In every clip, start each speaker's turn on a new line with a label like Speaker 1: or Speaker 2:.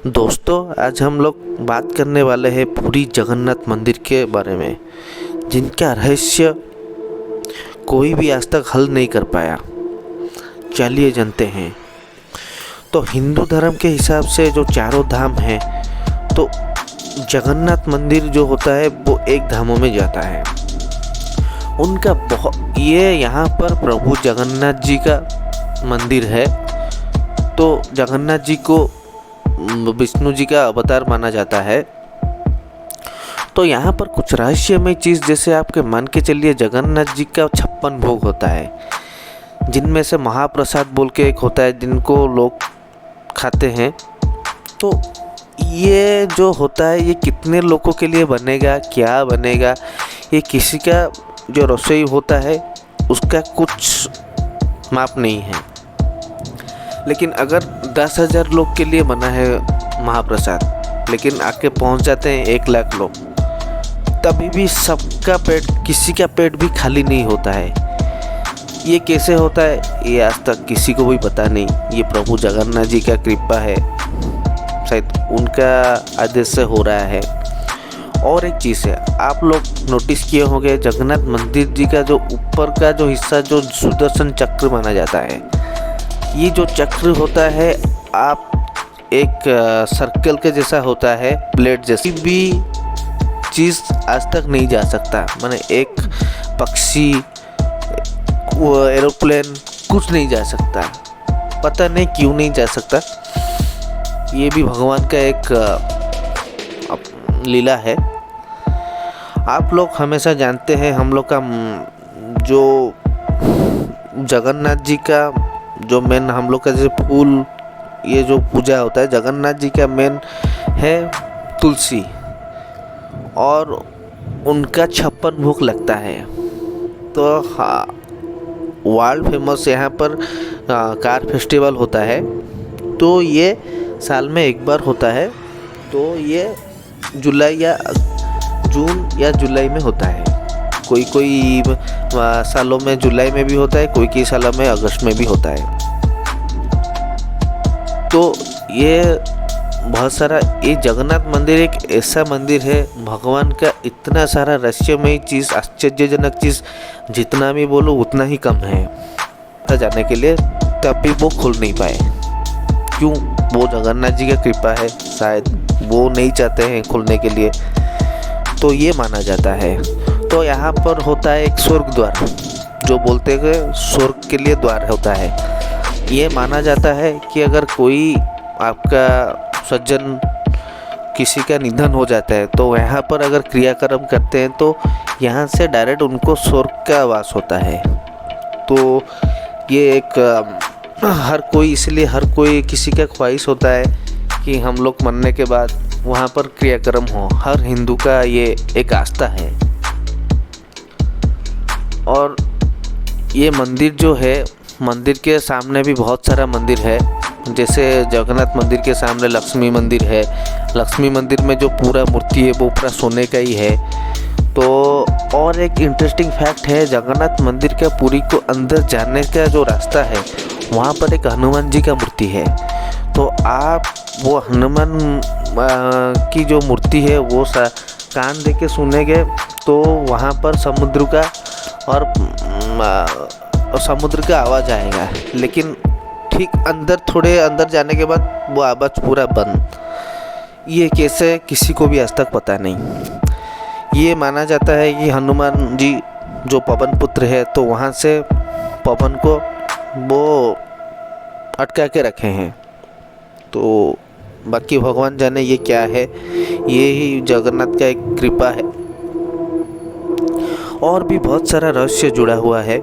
Speaker 1: दोस्तों, आज हम लोग बात करने वाले हैं पुरी जगन्नाथ मंदिर के बारे में, जिनका रहस्य कोई भी आज तक हल नहीं कर पाया। चलिए जानते हैं। तो हिंदू धर्म के हिसाब से जो चारों धाम हैं, तो जगन्नाथ मंदिर जो होता है वो एक धामों में जाता है। ये यहाँ पर प्रभु जगन्नाथ जी का मंदिर है। तो जगन्नाथ जी को विष्णु जी का अवतार माना जाता है। तो यहाँ पर कुछ रहस्यमय चीज़, जैसे आपके मान के चलिए जगन्नाथ जी का 56 भोग होता है, जिनमें से महाप्रसाद बोल के एक होता है जिनको लोग खाते हैं। तो ये जो होता है ये कितने लोगों के लिए बनेगा, क्या बनेगा, ये किसी का जो रसोई होता है उसका कुछ माप नहीं है। लेकिन अगर 10,000 लोग के लिए बना है महाप्रसाद, लेकिन आके पहुंच जाते हैं 1 लाख लोग, तभी भी सबका पेट, किसी का पेट भी खाली नहीं होता है। ये कैसे होता है ये आज तक किसी को भी पता नहीं। ये प्रभु जगन्नाथ जी का कृपा है, शायद उनका आदेश से हो रहा है। और एक चीज़ है, आप लोग नोटिस किए होंगे जगन्नाथ मंदिर जी का जो ऊपर का जो हिस्सा, जो सुदर्शन चक्र माना जाता है, ये जो चक्र होता है आप एक सर्कल के जैसा होता है, प्लेट जैसी भी चीज़ आज तक नहीं जा सकता। माने एक पक्षी, वो एरोप्लेन, कुछ नहीं जा सकता। पता नहीं क्यों नहीं जा सकता। ये भी भगवान का एक लीला है। आप लोग हमेशा जानते हैं, हम लोग का जो जगन्नाथ जी का जो मेन, हम लोग का जैसे फूल, ये जो पूजा होता है जगन्नाथ जी का मेन है तुलसी, और उनका 56 भोग लगता है। तो हाँ, वर्ल्ड फेमस यहाँ पर कार फेस्टिवल होता है। तो ये साल में एक बार होता है। तो ये जुलाई या जून या जुलाई में होता है। कोई सालों में जुलाई में भी होता है, कोई सालों में अगस्त में भी होता है। तो ये बहुत सारा, ये जगन्नाथ मंदिर एक ऐसा मंदिर है, भगवान का इतना सारा रहस्यमय चीज़, आश्चर्यजनक चीज़, जितना भी बोलो उतना ही कम है जाने के लिए, तब भी वो खुल नहीं पाए। क्यों? वो जगन्नाथ जी का कृपा है, शायद वो नहीं चाहते हैं खुलने के लिए। तो ये माना जाता है। तो यहाँ पर होता है एक स्वर्ग द्वार, जो बोलते हैं स्वर्ग के लिए द्वार होता है। ये माना जाता है कि अगर कोई आपका सज्जन, किसी का निधन हो जाता है, तो यहाँ पर अगर क्रियाक्रम करते हैं तो यहाँ से डायरेक्ट उनको स्वर्ग का वास होता है। तो ये एक हर कोई, इसलिए हर कोई, किसी का ख्वाहिश होता है कि हम लोग मरने के बाद वहाँ पर क्रियाक्रम हो। हर हिंदू का ये एक आस्था है। और ये मंदिर जो है, मंदिर के सामने भी बहुत सारा मंदिर है। जैसे जगन्नाथ मंदिर के सामने लक्ष्मी मंदिर है। लक्ष्मी मंदिर में जो पूरा मूर्ति है वो पूरा सोने का ही है। तो और एक इंटरेस्टिंग फैक्ट है, जगन्नाथ मंदिर के पूरी को अंदर जाने का जो रास्ता है, वहाँ पर एक हनुमान जी का मूर्ति है। तो आप वो हनुमान की जो मूर्ति है वो कान दे के सुनेंगे तो वहाँ पर समुद्र का और समुद्र का आवाज़ आएगा। लेकिन ठीक अंदर, थोड़े अंदर जाने के बाद वो आवाज़ पूरा बंद। ये कैसे, किसी को भी आज तक पता नहीं। ये माना जाता है कि हनुमान जी जो पवन पुत्र है, तो वहाँ से पवन को वो अटका के रखे हैं। तो बाकी भगवान जाने ये क्या है, ये ही जगन्नाथ का एक कृपा है। और भी बहुत सारा रहस्य जुड़ा हुआ है।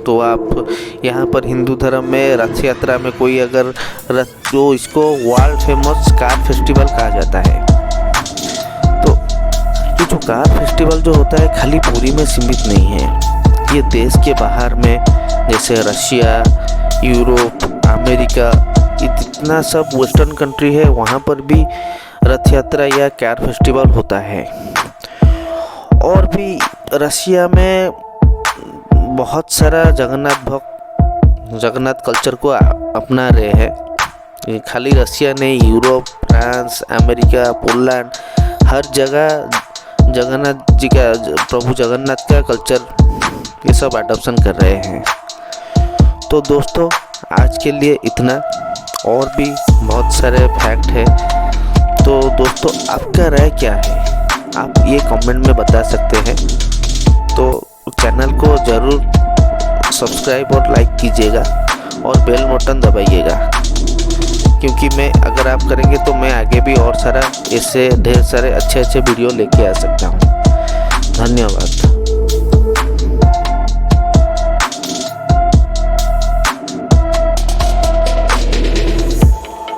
Speaker 1: तो आप यहाँ पर हिंदू धर्म में रथ यात्रा में कोई अगर रथ, जो इसको वर्ल्ड फेमस कार फेस्टिवल कहा जाता है, तो ये जो कार फेस्टिवल जो होता है खाली पुरी में सीमित नहीं है। ये देश के बाहर में, जैसे रशिया, यूरोप, अमेरिका, ये जितना सब वेस्टर्न कंट्री है, वहाँ पर भी रथ यात्रा या कार फेस्टिवल होता है। और भी रशिया में बहुत सारा जगन्नाथ भक्त जगन्नाथ कल्चर को अपना रहे हैं। ये खाली रशिया नहीं, यूरोप, फ्रांस, अमेरिका, पोलैंड, हर जगह जगन्नाथ जी का, प्रभु जगन्नाथ का कल्चर ये सब अडॉप्शन कर रहे हैं। तो दोस्तों आज के लिए इतना, और भी बहुत सारे फैक्ट है। तो दोस्तों आपका राय क्या है, आप ये कमेंट में बता सकते हैं। तो चैनल को ज़रूर सब्सक्राइब और लाइक कीजिएगा और बेल बटन दबाइएगा, क्योंकि मैं अगर आप करेंगे तो मैं आगे भी और सारा ऐसे ढेर सारे अच्छे वीडियो लेके आ सकता हूँ। धन्यवाद।